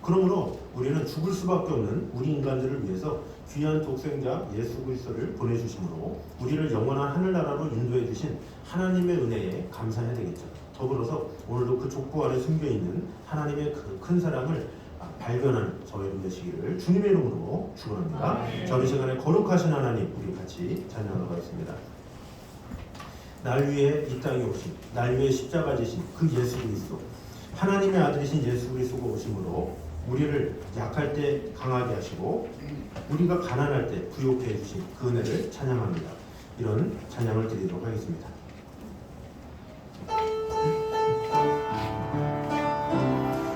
그러므로 우리는 죽을 수밖에 없는 우리 인간들을 위해서 귀한 독생자 예수 그리스도를 보내주심으로 우리를 영원한 하늘나라로 인도해 주신 하나님의 은혜에 감사해야 되겠죠. 더불어서 오늘도 그 족보 안에 숨겨있는 하나님의 그 큰 사랑을 발견하는 저희들 되시기를 주님의 이름으로 축원합니다. 저는 시간에 거룩하신 하나님 우리 같이 찬양하고 있습니다. 날 위해 이 땅에 오신 날 위해 십자가 지신 그 예수 그리스도 하나님의 아들이신 예수 그리스도가 오심으로 우리를 약할 때 강하게 하시고 우리가 가난할 때 부욕해 해주신 그 은혜를 찬양합니다. 이런 찬양을 드리도록 하겠습니다.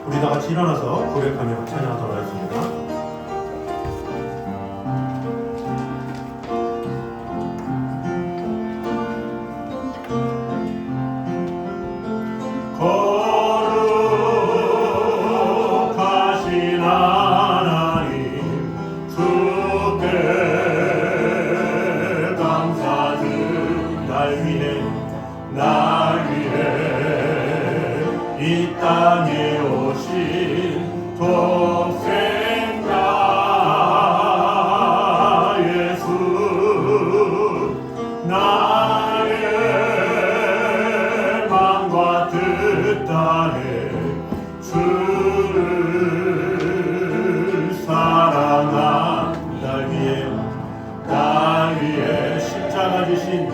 우리 다 같이 일어나서 고백하며 찬양하도록 하겠습니다.
이 땅에 오신 독생자 예수 나의 마음과 뜻 다해 주를 사랑한 날 위해 십자가 지신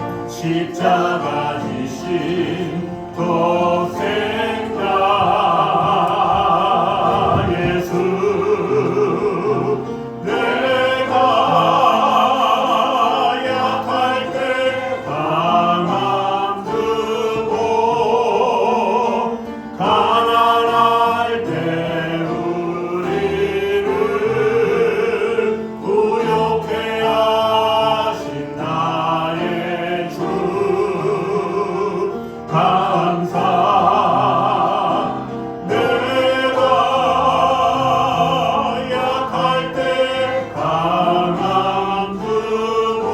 독생자 예수 내가 약할 때 강함 주고 가난할 때 우리를 부욕해 하신 나의 주 감사 내가 약할 때 강함 주고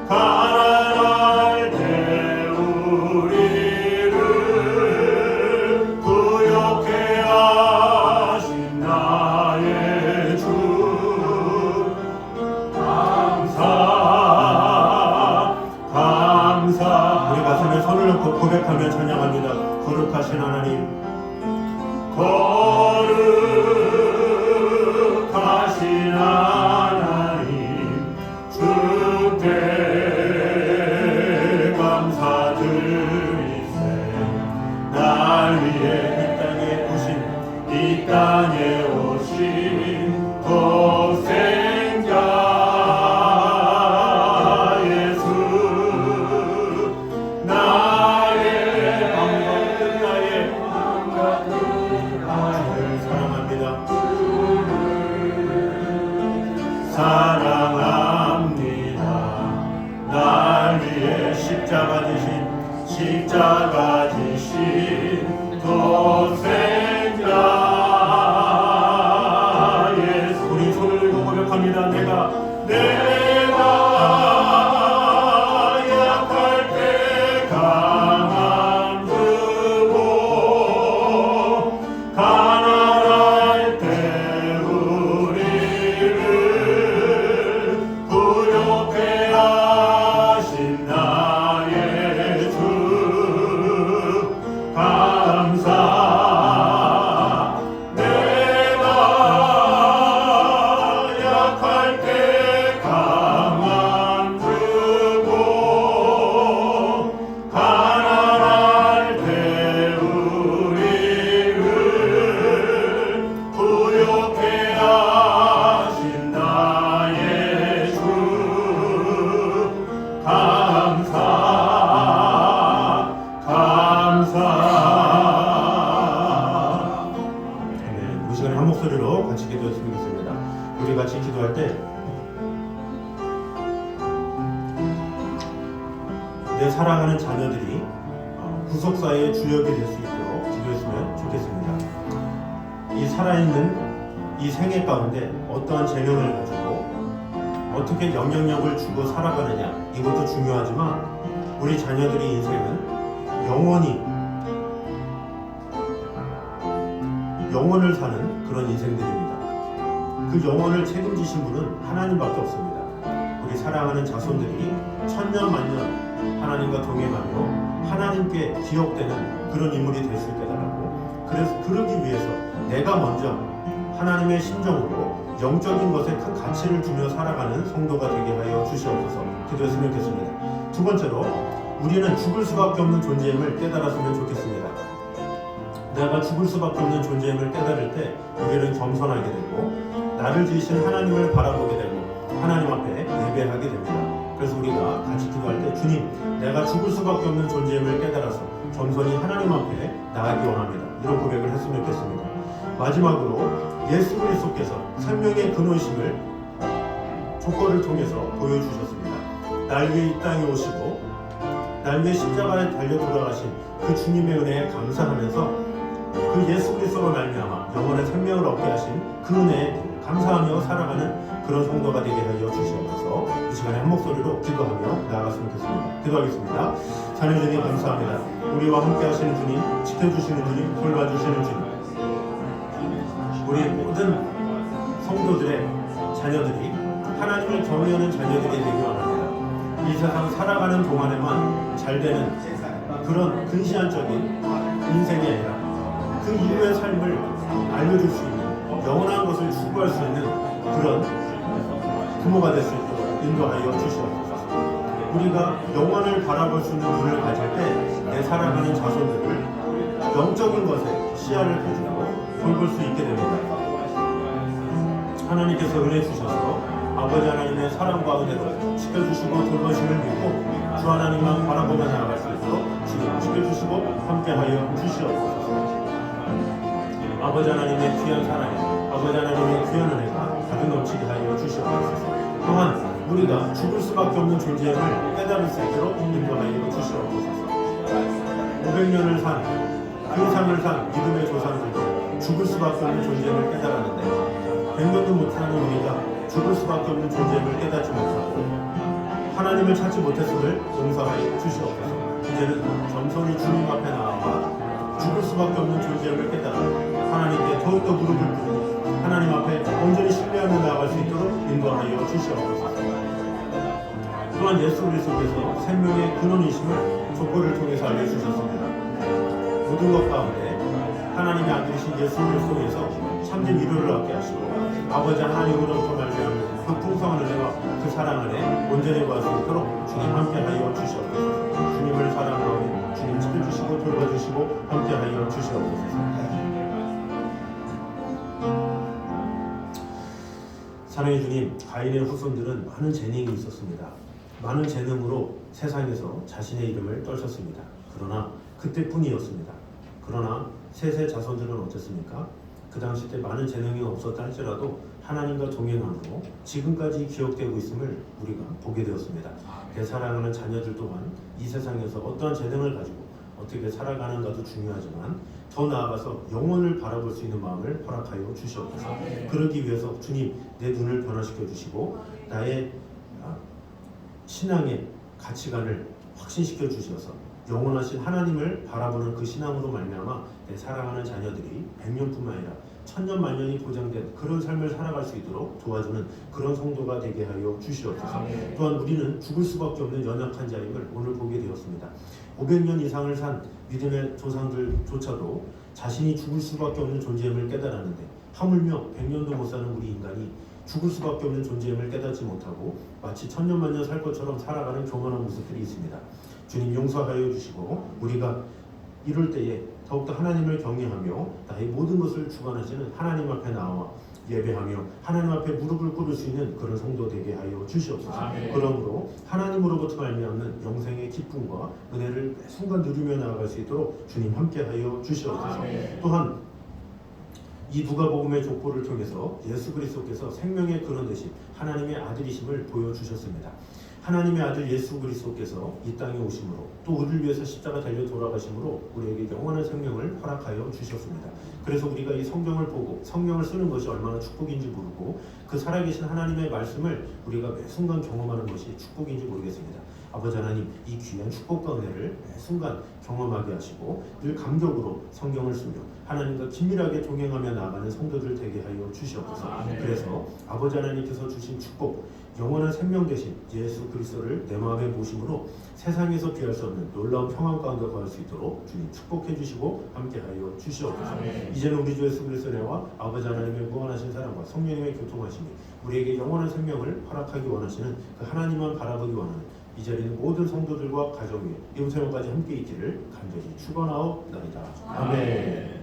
가난할 때 우리를 부욕해 하신 나의 주 감사
우리 가슴에 손을 얹고 고백하며 찬양합니다. 거룩하신 하나님
거룩하신 하나님 주께 감사드리세 날 위해 이 땅에 오신 독생자 사랑합니다. 날 위해 십자가 지신 독생자 예수 우리 손을 들고 고백합니다. 내가 약할 때 강함 주고 가난할 때 우리를 부욕해 하신 나의 주 감사 내가 약할 때 강함 주고
내 사랑하는 자녀들이 구속사의 주역이 될 수 있도록 기도했으면 좋겠습니다. 이 살아있는 이 생애 가운데 어떠한 재능을 가지고 어떻게 영향력을 주고 살아가느냐, 이것도 중요하지만 우리 자녀들의 인생은 영원을 사는 그런 인생들입니다. 그 영혼을 책임지신 분은 하나님밖에 없습니다. 우리 사랑하는 자손들이 천년 만년 하나님과 동행하며 하나님께 기억되는 그런 인물이 될 수 있게 달라고, 그래서 그러기 위해서 내가 먼저 하나님의 심정으로 영적인 것에 큰 가치를 두며 살아가는 성도가 되게 하여 주시옵소서 기도했으면 좋겠습니다. 두 번째로, 우리는 죽을 수밖에 없는 존재임을 깨달았으면 좋겠습니다. 내가 죽을 수밖에 없는 존재임을 깨달을 때 우리는 겸손하게 되고 나를 지으신 하나님을 바라보게 되고 하나님 앞에 예배하게 됩니다. 그래서 우리가 같이 기도할 때, 주님, 내가 죽을 수밖에 없는 존재임을 깨달아서 겸손히 하나님 앞에 나아가기 원합니다, 이런 고백을 했으면 좋겠습니다. 마지막으로, 예수 그리스도께서 생명의 근원심을 조건을 통해서 보여주셨습니다. 날 위해 이 땅에 오시고 날 위해 십자가에 달려 돌아가신 그 주님의 은혜에 감사하면서 그 예수 그리스도로 말미암아 영원의 생명을 얻게 하신 그 은혜에 감사하며 살아가는 그런 성도가 되게 하여 주시옵소서. 이 시간에 한 목소리로 기도하며 나아갔으면 좋겠습니다. 기도하겠습니다. 하나님 주님 감사합니다. 우리와 함께 하시는 주님, 지켜주시는 주님, 돌봐주시는 주님, 우리 모든 성도들의 자녀들이 하나님을 경외하는 자녀들이 되기 원합니다. 이 세상 살아가는 동안에만 잘되는 그런 근시안적인 인생이 아니라 그 이후의 삶을 알려줄 수 있는, 영원한 것을 추구할 수 있는 그런 부모가 될 수 있도록 인도하여 주시옵소서. 우리가 영원을 바라볼 수 있는 눈을 가질 때 내 사랑하는 자손들을 영적인 것에 시야를 가지고 돌볼 수 있게 됩니다. 하나님께서 은혜 주셔서 아버지 하나님의 사랑과 은혜로 지켜주시고 돌보심을 믿고 주 하나님만 바라보며 나아갈 수 있도록 주님 지켜주시고 함께하여 주시옵소서. 아버지 하나님의 귀한 사랑에 아버지 하나님의 귀한 은혜가 가득 넘치게 하여 주시옵소서. 또한 우리가 죽을 수밖에 없는 존재임을 깨달을 수 있도록 인도하여 주시옵소서. 500년을 산, 그 삶을 산 믿음의 조상들도 죽을 수밖에 없는 존재임을 깨달았는데 100년도 못 사는 우리가 죽을 수밖에 없는 존재임을 깨닫지 못하고 하나님을 찾지 못했음을 용서하여 주시옵소서. 이제는 겸손히 주님 앞에 나아가 죽을 수밖에 없는 존재임을 깨달아 하나님께 더욱더 무릎을 꿇고 하나님 앞에 온전히 신뢰하며 나아갈 수 있도록 인도하여 주시옵소서. 또한 예수 그리스도께서 생명의 근원이심을 족보를 통해서 알려주셨습니다. 모든 것 가운데 하나님의 아들이신 예수 그리스도에서 참된 위로를 얻게 하시고 아버지 하나님으로부터 말미암는 그 풍성한 은혜와 그 사랑 안에 온전히 거할 수 있도록 주님 함께하여 주시옵소서. 주님을 사랑하오니 주님 지켜주시고 돌봐주시고 함께하여 주시옵소서. 사랑의 주님, 가인의 후손들은 많은 재능이 있었습니다. 많은 재능으로 세상에서 자신의 이름을 떨쳤습니다. 그러나 그때뿐이었습니다. 그러나 셋의 자손들은 어땠습니까? 그 당시 때 많은 재능이 없었다 할지라도 하나님과 동행함으로 지금까지 기억되고 있음을 우리가 보게 되었습니다. 내 사랑하는 자녀들 또한 이 세상에서 어떠한 재능을 가지고 어떻게 살아가는가도 중요하지만 더 나아가서 영혼을 바라볼 수 있는 마음을 허락하여 주시옵소서. 그러기 위해서 주님, 내 눈을 변화시켜 주시고 나의 신앙의 가치관을 확신시켜 주셔서 영원하신 하나님을 바라보는 그 신앙으로 말미암아 내 사랑하는 자녀들이 100년뿐만 아니라 천년 만년이 보장된 그런 삶을 살아갈 수 있도록 도와주는 그런 성도가 되게 하여 주시옵소서. 또한 우리는 죽을 수밖에 없는 연약한 자임을 오늘 보게 되었습니다. 500년 이상을 산 믿음의 조상들조차도 자신이 죽을 수밖에 없는 존재임을 깨달았는데 하물며 100년도 못 사는 우리 인간이 죽을 수밖에 없는 존재임을 깨닫지 못하고 마치 천년만년 살 것처럼 살아가는 교만한 모습들이 있습니다. 주님 용서하여 주시고 우리가 이럴 때에 더욱더 하나님을 경외하며 나의 모든 것을 주관하시는 하나님 앞에 나와 예배하며 하나님 앞에 무릎을 꿇을 수 있는 그런 성도 되게 하여 주시옵소서. 그러므로 하나님으로부터 말미암는 영생의 기쁨과 은혜를 순간 누리며 나아갈 수 있도록 주님 함께하여 주시옵소서. 또한 이 누가복음의 족보를 통해서 예수 그리스도께서 생명의 근원 되신 하나님의 아들이심을 보여주셨습니다. 하나님의 아들 예수 그리스도께서 이 땅에 오심으로 또 우리를 위해서 십자가 달려 돌아가심으로 우리에게 영원한 생명을 허락하여 주셨습니다. 그래서 우리가 이 성경을 보고 성경을 쓰는 것이 얼마나 축복인지 모르고 그 살아계신 하나님의 말씀을 우리가 매 순간 경험하는 것이 축복인지 모르겠습니다. 아버지 하나님, 이 귀한 축복과 은혜를 매 순간 경험하게 하시고 늘 감격으로 성경을 쓰며 하나님과 긴밀하게 동행하며 나아가는 성도들 되게 하여 주시옵소서. 그래서 아버지 하나님께서 주신 축복, 영원한 생명 되신 예수 그리스도를 내 마음에 모심으로 세상에서 비할 수 없는 놀라운 평안 가운데 거할 수 있도록 주님 축복해 주시고 함께하여 주시옵소서. 이제는 우리 주 예수 그리스도의 은혜와 아버지 하나님의 무한하신 사랑과 성령님의 교통하심이 우리에게 영원한 생명을 허락하기 원하시는 그 하나님만 바라보기 원하는 이 자리에 있는 모든 성도들과 가정 위에 영생까지 함께 있기를 간절히 축원하옵나이다. 아멘.